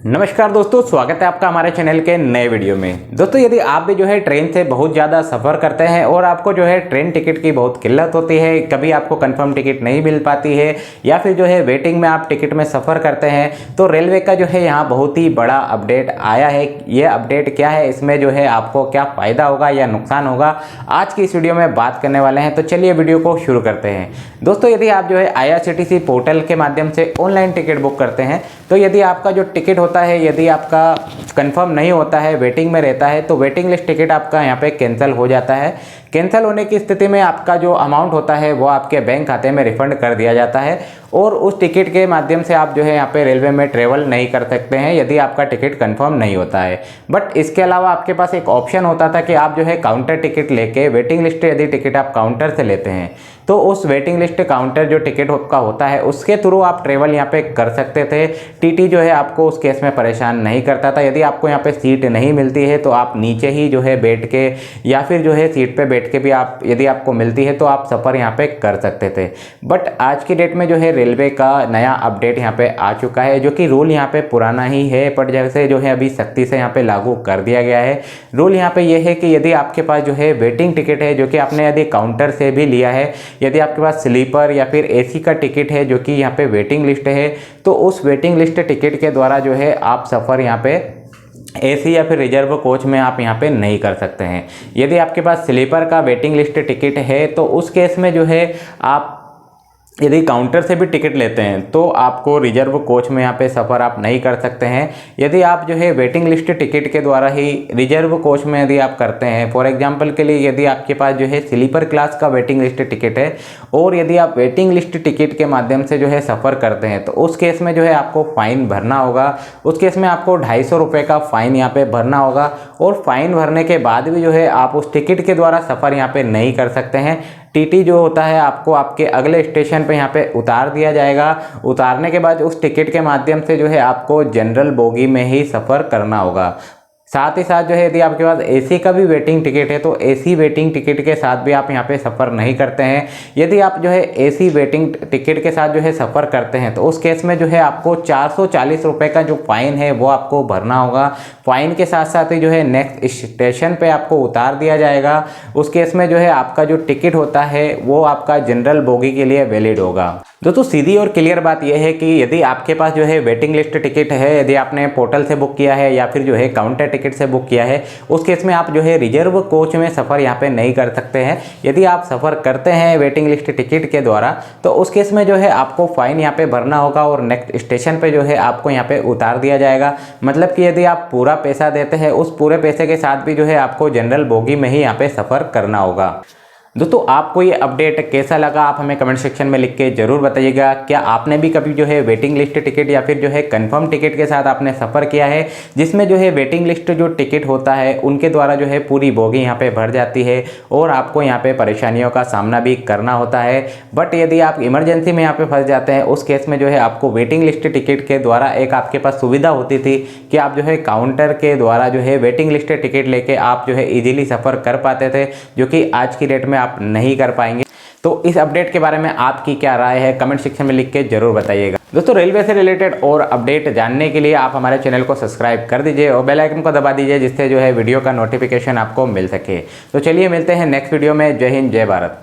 नमस्कार दोस्तों, स्वागत है आपका हमारे चैनल के नए वीडियो में। दोस्तों, यदि आप भी जो है ट्रेन से बहुत ज़्यादा सफ़र करते हैं और आपको जो है ट्रेन टिकट की बहुत किल्लत होती है, कभी आपको कंफर्म टिकट नहीं मिल पाती है या फिर जो है वेटिंग में आप टिकट में सफ़र करते हैं, तो रेलवे का जो है यहाँ बहुत ही बड़ा अपडेट आया है। ये अपडेट क्या है, इसमें जो है आपको क्या फ़ायदा होगा या नुकसान होगा, आज की इस वीडियो में बात करने वाले हैं। तो चलिए वीडियो को शुरू करते हैं। दोस्तों, यदि आप जो है IRCTC पोर्टल के माध्यम से ऑनलाइन टिकट बुक करते हैं, तो यदि आपका जो टिकट होता है, यदि आपका कंफर्म नहीं होता है, वेटिंग में रहता है, तो वेटिंग लिस्ट टिकट आपका यहाँ पे कैंसिल हो जाता है। कैंसिल होने की स्थिति में आपका जो अमाउंट होता है वो आपके बैंक खाते में रिफंड कर दिया जाता है और उस टिकट के माध्यम से आप जो है यहाँ पे रेलवे में ट्रेवल नहीं कर सकते हैं यदि आपका टिकट कंफर्म नहीं होता है। बट इसके अलावा आपके पास एक ऑप्शन होता था कि आप जो है काउंटर टिकट लेके वेटिंग लिस्ट, यदि टिकट आप काउंटर से लेते हैं तो उस वेटिंग लिस्ट काउंटर जो टिकट का होता है उसके थ्रू आप ट्रेवल यहाँ पे कर सकते थे। टीटी जो है आपको उस केस में परेशान नहीं करता था। यदि आपको यहाँ पे सीट नहीं मिलती है तो आप नीचे ही जो है बैठ के या फिर जो है सीट पे बैठ के भी आप, यदि आपको मिलती है तो आप सफ़र यहाँ पे कर सकते थे। बट आज की डेट में जो है रेलवे का नया अपडेट यहाँ पे आ चुका है, जो कि रूल यहाँ पे पुराना ही है बट जैसे जो है अभी सख्ती से यहाँ पे लागू कर दिया गया है। रूल यहाँ पे ये है कि यदि आपके पास जो है वेटिंग टिकट है, जो कि आपने यदि काउंटर से भी लिया है, यदि आपके पास स्लीपर या फिर AC का टिकट है जो कि यहाँ पे वेटिंग लिस्ट है, तो उस वेटिंग लिस्ट टिकट के द्वारा जो है आप सफ़र यहाँ पे AC या फिर रिजर्व कोच में आप यहाँ पे नहीं कर सकते हैं। यदि आपके पास स्लीपर का वेटिंग लिस्ट टिकट है तो उस केस में जो है आप यदि काउंटर से भी टिकट लेते हैं तो आपको रिजर्व कोच में यहाँ पे सफ़र आप नहीं कर सकते हैं। यदि आप जो है वेटिंग लिस्ट टिकट के द्वारा ही रिजर्व कोच में यदि आप करते हैं, फॉर एग्जांपल के लिए यदि आपके पास जो है स्लीपर क्लास का वेटिंग लिस्ट टिकट है और यदि आप वेटिंग लिस्ट टिकट के माध्यम से जो है सफ़र करते हैं तो उस केस में जो है आपको फ़ाइन भरना होगा। उस केस में आपको 250 रुपये का फ़ाइन यहाँ पर भरना होगा और फाइन भरने के बाद भी जो है आप उस टिकट के द्वारा सफ़र यहाँ पर नहीं कर सकते हैं। टीटी जो होता है आपको आपके अगले स्टेशन पे यहाँ पे उतार दिया जाएगा। उतारने के बाद उस टिकट के माध्यम से जो है आपको जनरल बोगी में ही सफ़र करना होगा। साथ ही साथ जो है यदि आपके पास AC का भी वेटिंग टिकट है तो AC वेटिंग टिकट के साथ भी आप यहाँ पे सफ़र नहीं करते हैं। यदि आप जो है AC वेटिंग टिकट के साथ जो है सफ़र करते हैं तो उस केस में जो है आपको 440 रुपये का जो फ़ाइन है वो आपको भरना होगा। फ़ाइन के साथ साथ ही जो है नेक्स्ट स्टेशन पे आपको उतार दिया जाएगा। उस केस में जो है आपका जो टिकट होता है वो आपका जनरल बोगी के लिए वैलिड होगा। दोस्तों, सीधी और क्लियर बात यह है कि यदि आपके पास जो है वेटिंग लिस्ट टिकट है, यदि आपने पोर्टल से बुक किया है या फिर जो है काउंटर टिकट से बुक किया है, उस केस में आप जो है रिजर्व कोच में सफ़र यहाँ पे नहीं कर सकते हैं। यदि आप सफ़र करते हैं वेटिंग लिस्ट टिकट के द्वारा तो उस केस में जो है आपको फ़ाइन यहाँ पे भरना होगा और नेक्स्ट स्टेशन पे जो है आपको यहाँ पे उतार दिया जाएगा। मतलब कि यदि आप पूरा पैसा देते हैं, उस पूरे पैसे के साथ भी जो है आपको जनरल बोगी में ही यहाँ पे सफ़र करना होगा। दोस्तों, आपको ये अपडेट कैसा लगा आप हमें कमेंट सेक्शन में लिख के ज़रूर बताइएगा। क्या आपने भी कभी जो है वेटिंग लिस्ट टिकट या फिर जो है कंफर्म टिकट के साथ आपने सफ़र किया है, जिसमें जो है वेटिंग लिस्ट जो टिकट होता है उनके द्वारा जो है पूरी बोगी यहाँ पे भर जाती है और आपको यहाँ पे परेशानियों का सामना भी करना होता है। बट यदि आप इमरजेंसी में यहाँ पे फंस जाते हैं, उस केस में जो है आपको वेटिंग लिस्ट टिकट के द्वारा एक आपके पास सुविधा होती थी कि आप जो है काउंटर के द्वारा जो है वेटिंग लिस्ट टिकट लेके आप जो है ईजिली सफ़र कर पाते थे, जो कि आज की डेट में आप नहीं कर पाएंगे। तो इस अपडेट के बारे में आपकी क्या राय है, कमेंट सेक्शन में लिख के जरूर बताइएगा। दोस्तों, रेलवे से रिलेटेड और अपडेट जानने के लिए आप हमारे चैनल को सब्सक्राइब कर दीजिए और बेल आइकन को दबा दीजिए, जिससे जो है वीडियो का नोटिफिकेशन आपको मिल सके। तो चलिए मिलते हैं नेक्स्ट वीडियो में। जय हिंद, जय भारत।